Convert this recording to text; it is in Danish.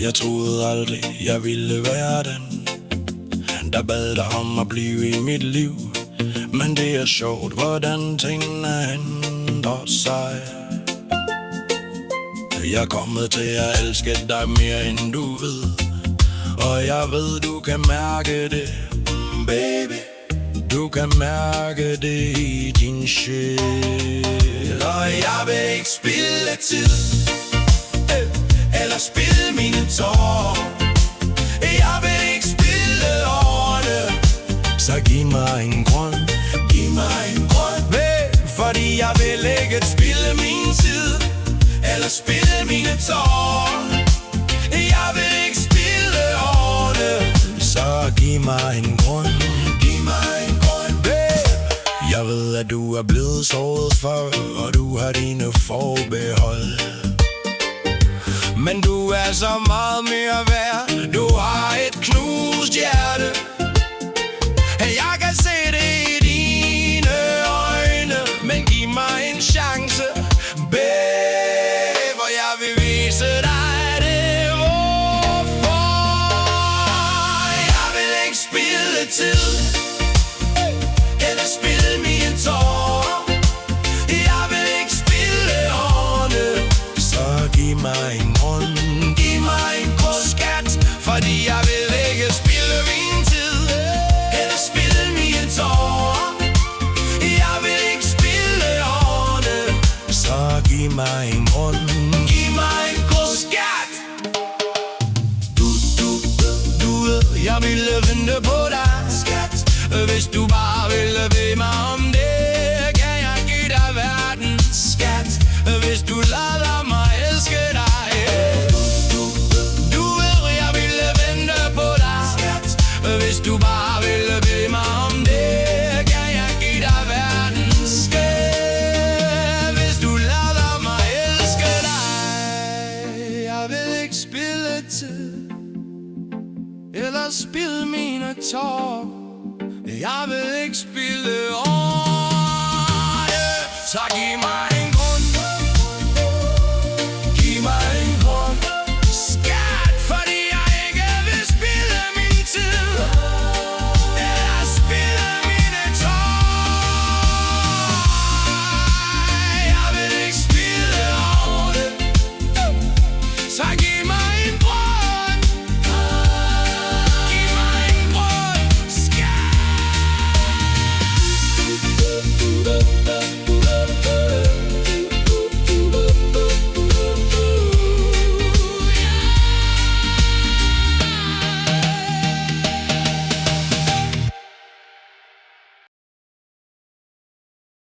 Jeg troede aldrig, jeg ville være den, der bad dig om at blive i mit liv. Men det er sjovt, hvordan tingene ændrer sig. Jeg er kommet til at elske dig mere end du ved, og jeg ved du kan mærke det, baby. Du kan mærke det i din sjæl. Og jeg vil ikke spilde tid eller spilde mine tårer. Jeg vil ikke spilde årene. Så giv mig en grund, giv mig en grund, fordi jeg vil ikke spilde min tid eller spilde mine tårer. Jeg vil ikke spilde årene. Så giv mig en grund, giv mig en grund, Jeg ved at du er blevet såret før, og du har dine forbehold. Men du er så meget mere værd. Du har et knust hjerte. Jeg kan se det i dine øjne. Men giv mig en chance, babe, og jeg vil vise dig det. Hvorfor? Jeg vil ikke spilde tid eller spilde mine tårer. Jeg vil ikke spilde årene. Så giv mig en grund, giv mig en grund, skat, fordi jeg vil ikke spilde min tid eller spilde mine tårer. Jeg vil ikke spilde årene. Så giv mig en grund, giv mig en grund, skat. Du ved, jeg ville vente på dig, skat. Hvis du bare ville bede mig om det, kan jeg give dig verden, skat. Hvis du lader mig elske dig. Du ved, jeg ville vente på dig, skat. Hvis du bare ville bede mig om det, kan jeg give dig verden, skat. Hvis du lader mig elske dig. Jeg vil ikke spilde tid eller spilde mine tårer. Jeg vil ikke spilde år. Så giv mig